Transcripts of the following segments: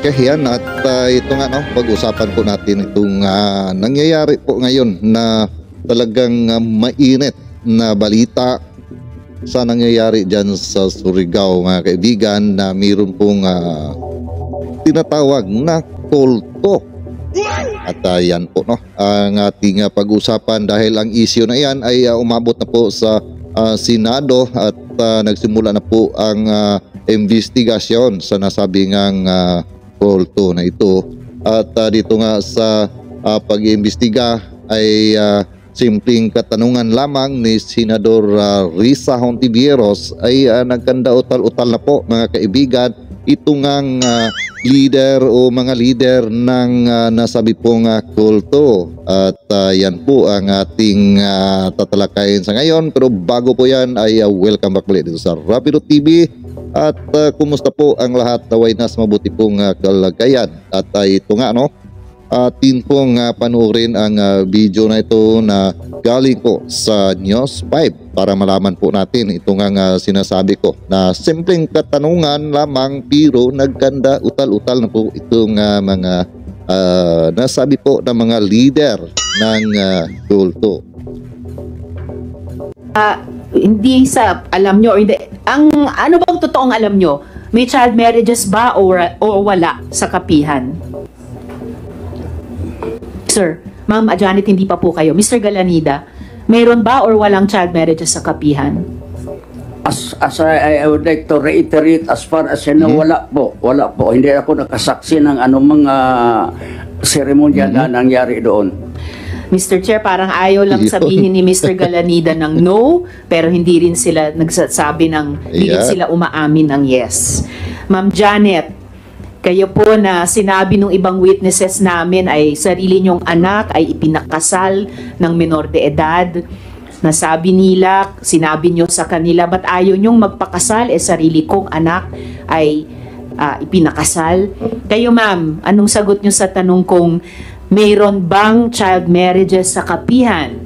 Okay, yan. At ito nga, no, pag-usapan po natin itong nangyayari po ngayon na talagang mainit na balita sa nangyayari dyan sa Surigao, mga kaibigan, na mayroon pong tinatawag na kulto. At yan po, no, ang ating pag-usapan dahil ang issue na yan ay umabot na po sa Senado at nagsimula na po ang investigasyon sa nasabing kulto na ito. At dito nga sa pag-iimbestiga ay simpleng katanungan lamang ni Senador Risa Hontiveros ay nagkanda utal-utal na po, mga kaibigan, ito ngang leader o mga leader ng nasabi pong kulto. At yan po ang ating tatalakayin sa ngayon. Pero bago po yan ay welcome back ulit dito sa Rapido TV. At kumusta po ang lahat? Naway nas mabuti pong kalagayan. At ito nga, no, atin pong panoorin ang video na ito na galing po sa News 5 para malaman po natin itong sinasabi ko na simpleng katanungan lamang pero nagkanda utal-utal na po itong mga nasabi po ng mga leader ng kulto. Hindi sa alam nyo, hindi. Ang ano bang totoong alam nyo? May child marriages ba o wala sa kapihan? Sir, Ma'am Janet, hindi pa po kayo. Mr. Galanida, mayroon ba or walang child marriages sa kapihan? As I would like to reiterate, as far as I know, wala po. Hindi ako nakasaksi ng anumang seremonya na nangyari doon. Mr. Chair, parang ayaw lang sabihin ni Mr. Galanida ng no, pero hindi rin sila nagsasabi hindi rin sila umaamin ng yes. Ma'am Janet, kayo po na sinabi ng ibang witnesses namin ay sarili nyong anak ay ipinakasal ng menor de edad. Nasabi nila, sinabi nyo sa kanila, ba't ayaw nyong magpakasal? Sarili kong anak ay ipinakasal. Kayo ma'am, anong sagot nyo sa tanong kong mayroon bang child marriages sa kapihan?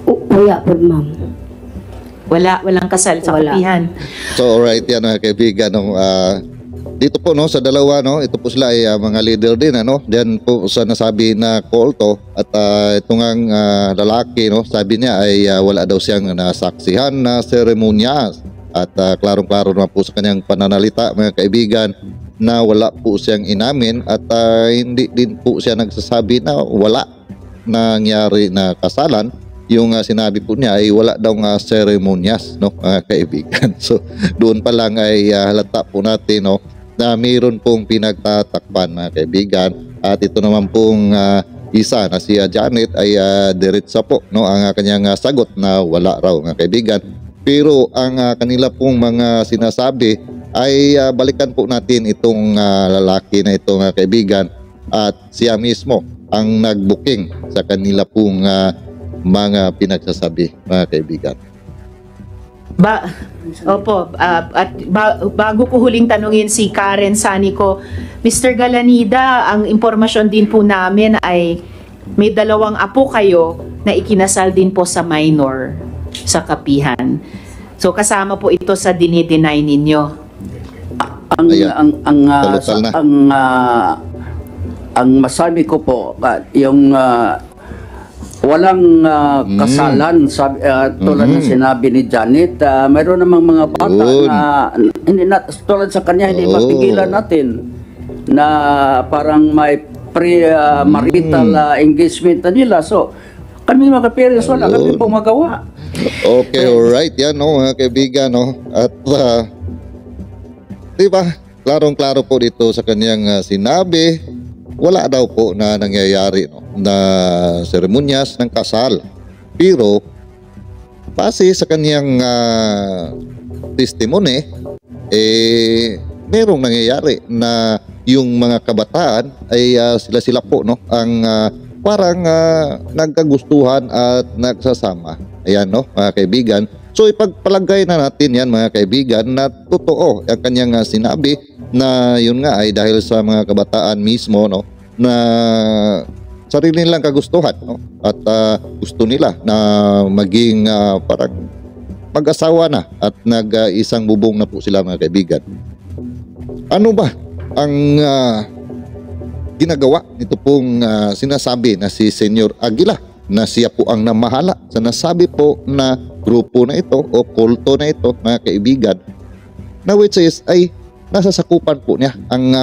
Wala po, ma'am. Walang kasal sa kapihan. So alright, yan mga kaibigan, dito po, no, sa dalawa, no, ito po sila ay mga leader din, ano. Diyan po sa nasabi na kulto at itong lalaki, no, sabi niya ay wala daw siyang nasaksihan na seremonya at klarong-klaro naman po sa kanyang pananalita, mga kaibigan, na wala po siyang inamin at hindi din po siya nagsasabi na wala nangyari na kasalan. Yung sinabi po niya ay wala daw seremonyas, no, mga kaibigan. So doon pa lang ay halata po natin, no, na mayroon pong pinagtatakpan, mga kaibigan. At ito naman pong isa na si Janet ay diretsa po, no, ang kanyang sagot na wala raw, mga kaibigan. Pero ang kanila pong mga sinasabi ay balikan po natin itong lalaki na ito, mga kaibigan, at siya mismo ang nagbuking sa kanila pong mga pinagsasabi, mga kaibigan. Bago ko huling tanungin si Karen Sanico, Mr. Galanida, ang impormasyon din po namin ay may 2 apo kayo na ikinasal din po sa minor sa kapihan. So kasama po ito sa dinideny ninyo. Ang masabi ko po, yung walang kasalan, tulad na sinabi ni Janet, mayroon namang mga bata na hindi tulad sa kanya, hindi mapigilan natin na parang may pre-marital engagement na nila. So kami mga parents, wala kami po magawa. Okay, alright, yan, no, mga kaibigan, no. At diba, klarong-klaro po dito sa kanyang sinabi, wala daw po na nangyayari, no, na seremonyas ng kasal. Pero base sa kanyang testimony, merong nangyayari na yung mga kabataan ay sila po, no, ang parang nagkagustuhan at nagsasama. Ayan, no, mga kaibigan. So ipagpalagay na natin yan, mga kaibigan, na totoo ang kanyang sinabi na yun nga ay dahil sa mga kabataan mismo, no, na sarili nilang kagustuhan, no, at gusto nila na maging parang mag-asawa na at nag-isang bubong na po sila, mga kaibigan. Ano ba ang ginagawa nito pong sinasabi na si Senyor Aguila, na siya po ang namahala sa nasabi po na grupo na ito o kulto na ito, mga kaibigan, na which is ay nasasakupan po niya ang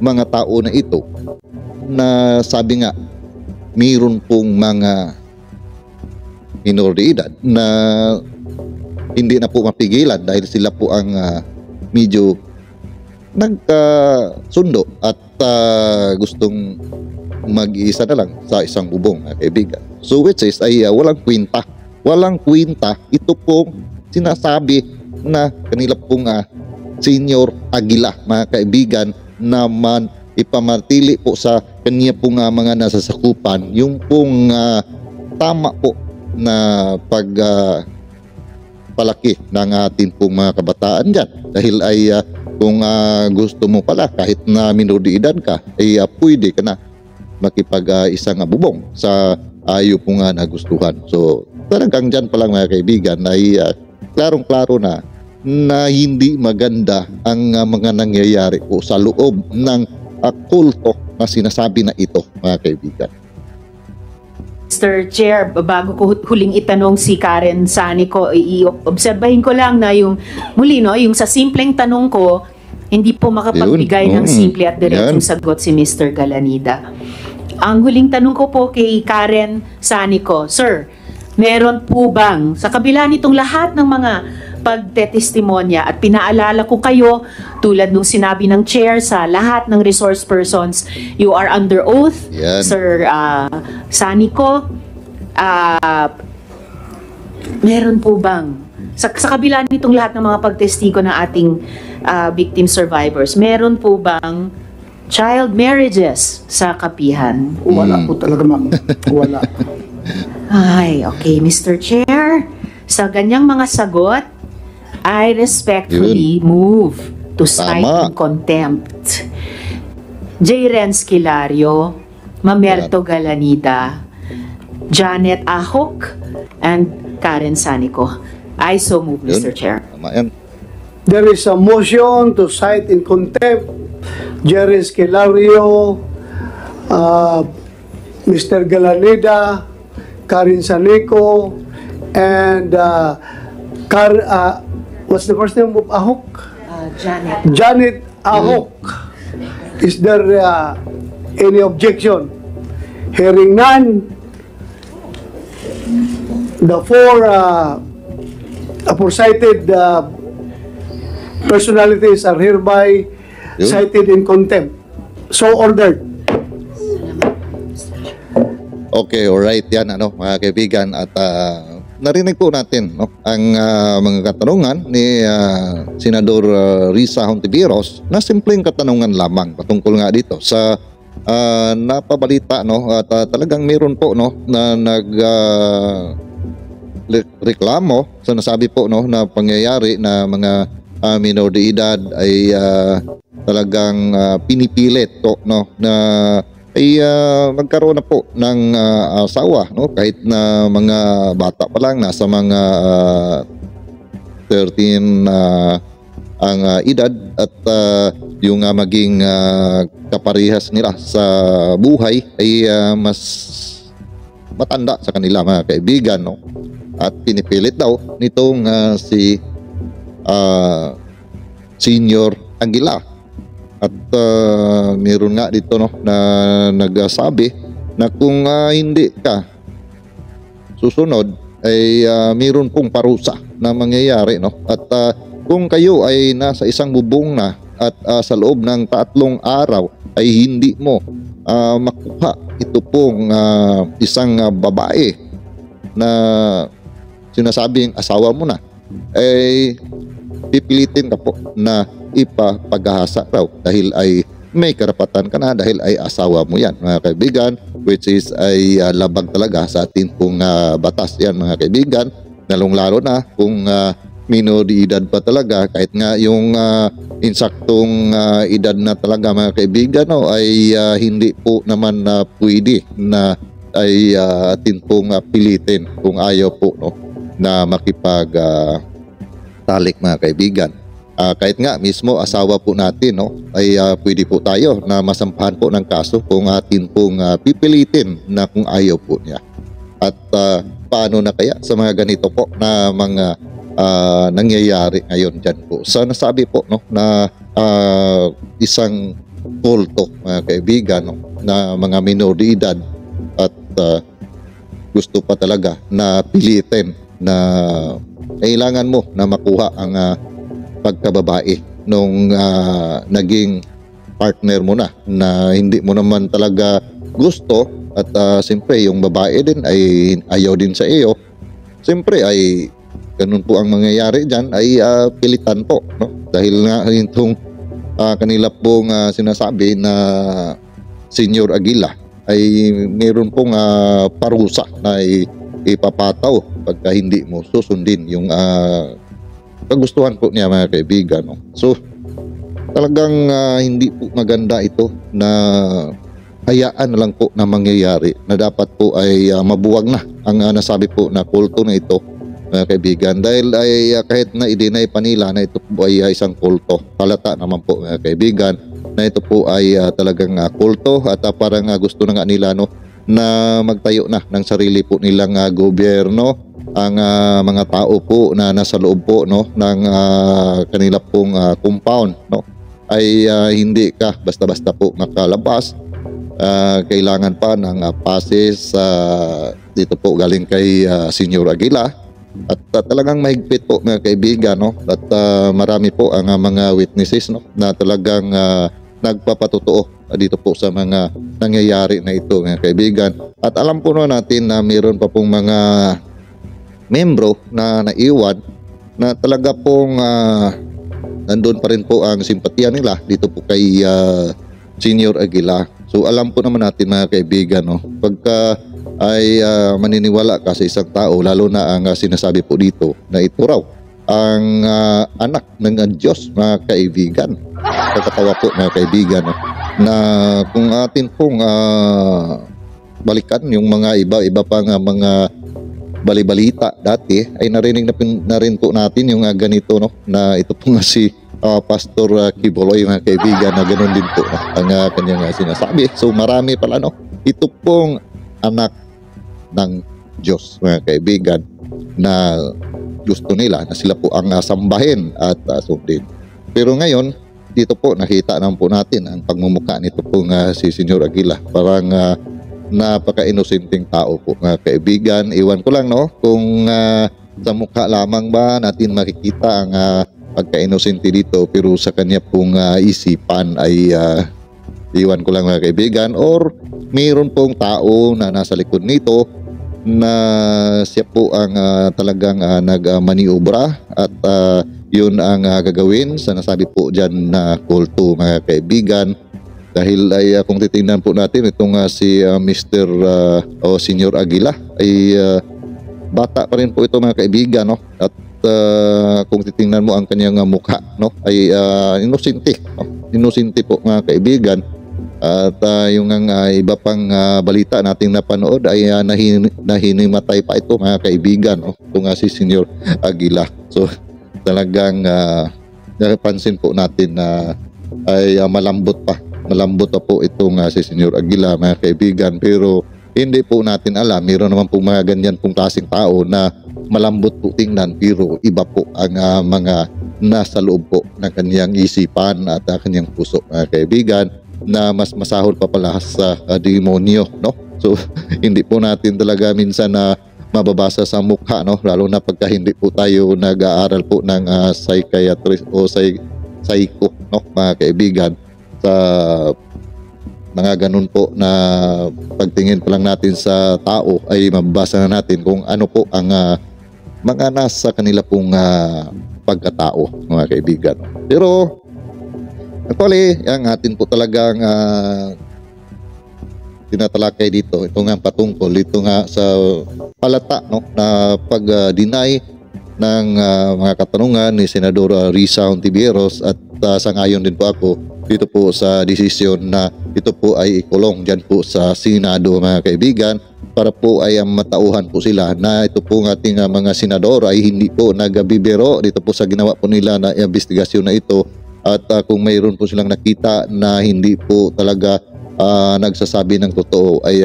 mga tao na ito, na sabi nga mayroon pong mga minor de edad na hindi na po mapigilan dahil sila po ang medyo nagkasundo at gustong mag-iisa na lang sa isang bubong, mga kaibigan. So which is ay walang kwenta. Walang kwenta ito pong sinasabi na kanila pong Senyor Aguila, mga kaibigan, naman ipamatili po sa kanya pong mga nasasakupan yung pong tama po na palaki ng ating pong mga kabataan dyan. Dahil ay kung gusto mo pala kahit na minor de edad ka, ay pwede ka na makipag-isang bubong sa ayaw po nga nagustuhan. So talagang dyan pa lang, mga kaibigan, ay klarong-klaro na hindi maganda ang mga nangyayari po sa loob ng kulto na sinasabi na ito, mga kaibigan. Mr. Chair, bago ko huling itanong si Karen Sanico, i-obserbahin ko lang na yung muli, no, yung sa simpleng tanong ko, hindi po makapagbigay ng simple at diretsong sagot si Mr. Galanida. Ang huling tanong ko po kay Karen Sanico, Sir, meron po bang, sa kabila nitong lahat ng mga pagtetestimonya at pinaalala ko kayo, tulad nung sinabi ng chair sa lahat ng resource persons, you are under oath, Yan. Sir Sanico, meron po bang, sa kabila nitong lahat ng mga pagtestigo ng ating victim survivors, meron po bang child marriages sa kapihan? Wala po talaga, ma'am. Wala. Ay, okay, Mr. Chair, sa ganyang mga sagot, I respectfully move to cite Tama. in contempt J. Renz Kilario, Mamerto Galanida, Janet Ahok, and Karen Sanico. I so move, Mr. Chair. Tama yan. There is a motion to cite in contempt Jerry Esquilario, Mr. Galanida, Karen Sanico, and what's the first name of Ahok? Janet. Janet Ahok. Is there any objection? Hearing none, the four aforecited personalities are hereby Yun. cited in contempt. So ordered. Okay, alright, yan mga kaibigan, at narinig po natin ang mga katanungan ni Senador Risa Hontiveros na simpleng katanungan lamang patungkol nga dito sa napabalita at talagang meron po na reklamo sa nasabi po na pangyayari na mga minor de edad ay talagang pinipilit na ay magkaroon na po ng asawa, kahit na mga bata pa lang, nasa mga 13 ang edad, at yung maging kaparehas nila sa buhay ay mas matanda sa kanila, mga kaibigan, at pinipilit daw nitong si Senyor Aguila. At meron nga dito na nagsabi na kung hindi ka susunod ay meron pong parusa na mangyayari, at kung kayo ay nasa isang bubong na at sa loob ng 3 araw ay hindi mo makuha ito pong isang babae na sinasabing asawa mo na, ay pipilitin ka po na ipapaghahasa raw dahil ay may karapatan ka na, dahil ay asawa mo yan, mga kaibigan, which is ay labag talaga sa ating pong batas yan, mga kaibigan, lalong-lalo na kung minor de edad pa talaga, kahit nga yung insaktong edad na talaga, mga kaibigan, ay hindi po naman pwede na ay atin pong pilitin kung ayaw po na makipag talik, mga kaibigan. kahit nga mismo asawa po natin, no, ay pwede po tayo na masampahan po ng kaso kung atin pong pipilitin na kung ayaw po niya. At paano na kaya sa mga ganito po na mga nangyayari ngayon dyan po sa nasabi po, no, na isang kulto, mga kaibigan, no, na mga minor de edad at gusto pa talaga na pilitin na kailangan mo na makuha ang pagkababae nung naging partner mo na hindi mo naman talaga gusto at siyempre yung babae din ay ayaw din sa iyo. Siyempre ay ganun po ang mangyayari dyan, ay pilitan po, no? Dahil nga itong kanila pong sinasabi na Senyor Aguila ay mayroon pong parusa na ipapataw pagka hindi mo susundin yung kagustuhan po niya, mga kaibigan, no? So talagang hindi po maganda ito na hayaan na lang po na mangyayari, na dapat po ay mabuwag na ang nasabi po na kulto na ito, mga kaibigan, dahil ay kahit na i-deny pa nila na ito po ay isang kulto, halata naman po, mga kaibigan, na ito po ay talagang kulto at parang gusto na nga nila, no, na magtayo na ng sarili po nilang gobyerno ang mga tao po na nasa loob po, no, ng kanila pong compound, no, ay hindi ka basta-basta po makalabas. Kailangan pa ng passes dito po galing kay Senyor Aguila at talagang mahigpit po, mga kaibigan, no, at marami po ang mga witnesses, no, na talagang nagpapatotoo dito po sa mga nangyayari na ito, mga kaibigan. At alam po natin na mayroon pa pong mga membro na naiwan na talaga pong nandun pa rin po ang simpatiya nila dito po kay Senyor Aguila. So alam po naman natin, mga kaibigan, no, pagka ay maniniwala ka sa isang tao, lalo na ang sinasabi po dito na ito raw ang anak ng Diyos, mga kaibigan. Nakakatawa po, mga kaibigan, no, na kung atin pong balikan yung mga iba pang mga balibalita dati, ay narinig na rin po natin yung ganito, no, na ito po nga si Pastor Kiboloy, mga kaibigan, na ganoon din po, no, ang kanyang sinasabi. So marami pala, no, ito pong anak ng Diyos, mga kaibigan, na gusto nila na sila po ang sambahin at sundin. Pero ngayon dito po nakita naman po natin ang pagmumukha nito pong si Senyor Aguila. Parang napaka-inosenteng tao po, mga kaibigan. Iwan ko lang, no, kung sa mukha lamang ba natin makikita ang pagka-inosente dito, pero sa kanya pong isipan ay iwan ko lang, mga kaibigan, or mayroon pong tao na nasa likod nito na siya po ang talagang nagmaniobra at yun ang gagawin sa nasabi po dyan na kulto, mga kaibigan. Dahil ay kung titingnan po natin itong si Mr. o Senyor Aguila ay bata pa rin po ito, mga kaibigan, no? At kung titingnan mo ang kanyang mukha, no, ay inosente, no? Inosente po, mga kaibigan. At yung iba pang balita nating napanood ay nahinimatay pa ito, mga kaibigan, no? Ito nga si Senyor Aguila. So talagang napansin po natin na ay malambot pa po itong si Senyor Aguila, mga kaibigan. Pero hindi po natin alam, mayroon naman po mga ganyan pong klaseng tao na malambot po tingnan, pero iba po ang mga nasa loob po ng kanyang isipan at kanyang puso, mga kaibigan, na mas masahol pa pala sa demonyo, no? So hindi po natin talaga minsan na mababasa sa mukha, no, lalo na pagka hindi po tayo nag-aaral po ng psychiatrist o psycho, no, mga kaibigan. Sa mga ganun po na pagtingin pa lang natin sa tao ay mababasa na natin kung ano po ang mga nasa kanila pong pagkatao, mga kaibigan. Pero actually, ang atin po talagang tinatalakay dito, ito nga patungkol dito nga sa halata, no, na pag-deny ng mga katanungan ni Senador Risa Hontiveros, at sangayon din po ako dito po sa desisyon na ito po ay ikulong dyan po sa Senado, mga kaibigan. para po ay matauhan po sila na ito po ng ating mga senador ay hindi po nagbibiro dito po sa ginawa po nila na investigasyon na ito, at kung mayroon po silang nakita na hindi po talaga nagsasabi ng totoo ay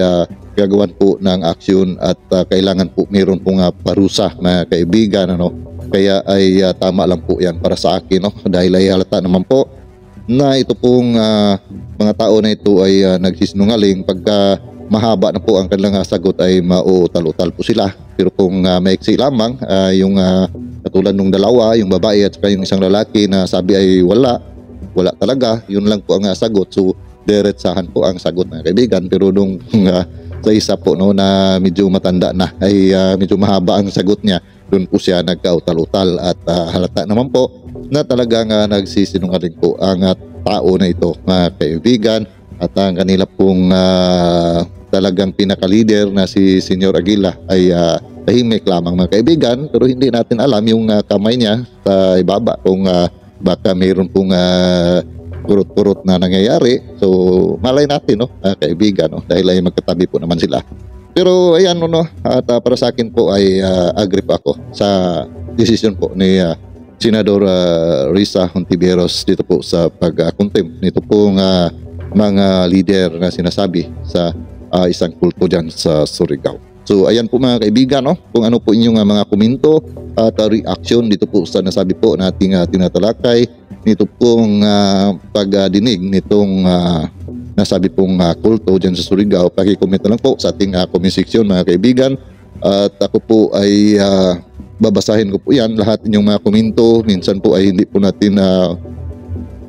gagawan po ng aksyon, at kailangan po mayroon pong parusa, mga kaibigan, ano. Kaya ay tama lang po yan para sa akin, no? Dahil ay halata naman po na ito pong mga tao na ito ay nagsisinungaling. Pagka mahaba na po ang kanilang sagot ay mautal-utal po sila. Pero kung maiksi lamang, yung katulad ng dalawa, yung babae at saka yung isang lalaki na sabi ay wala talaga, yun lang po ang sagot. So diretsahan po ang sagot, ng kaibigan. Pero nung sa isa po, no, na medyo matanda na ay medyo mahaba ang sagot niya, doon po siya nagkautal-utal, at halata naman po na talagang nagsisinungaling po ang tao na ito, mga kaibigan. At ang kanila pong talagang pinaka-leader na si Senyor Aguila ay tahimik lamang, mga kaibigan. Pero hindi natin alam yung kamay niya sa ibaba kung baka mayroon pong kurot-kurot na nangyayari. So malay natin, no, kaibigan, no, dahil ay magkatabi po naman sila. Pero ayan, no, at para sa akin po ay agree po ako sa decision po ni Senador Risa Hontiveros dito po sa pag-contempt nito pong mga leader na sinasabi sa isang kulto dyan sa Surigao. So ayan po, mga kaibigan, no, kung ano po inyong mga komento at reaction dito po sa nasabi po nating tinatalakay nito pong pagdinig nitong nasabi pong kulto dyan sa Surigao. Paki-comment na lang po sa ating comment section, mga kaibigan, at ako po ay babasahin ko po yan, lahat inyong mga komento. Minsan po ay hindi po natin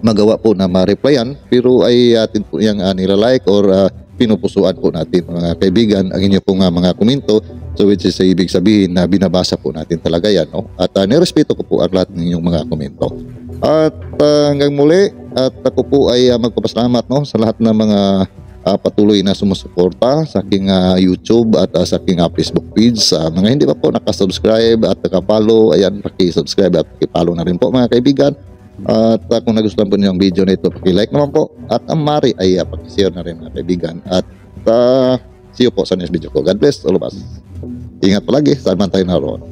magawa po na ma-replyan, pero ay atin po yung nilalike or pinupusuan po natin, mga kaibigan, ang inyo pong mga komento. So which is ibig sabihin na binabasa po natin talaga yan, no? At nirespeto ko po ang lahat ng inyong mga komento. At hanggang muli, at ako po ay magpapasalamat, no, sa lahat ng mga patuloy na sumusuporta sa aking YouTube at sa aking Facebook page. Mga hindi pa po nakasubscribe at nakapollow, ayan, paki-subscribe at paki-follow na rin po, mga kaibigan. At kung nagustuhan po niyo ang video na ito, paki-like naman po, at ang mari ay paki-share na rin, mga kaibigan. At see you po sa next video ko. God bless all of us. Ingat palagi, saan man tayo naroon.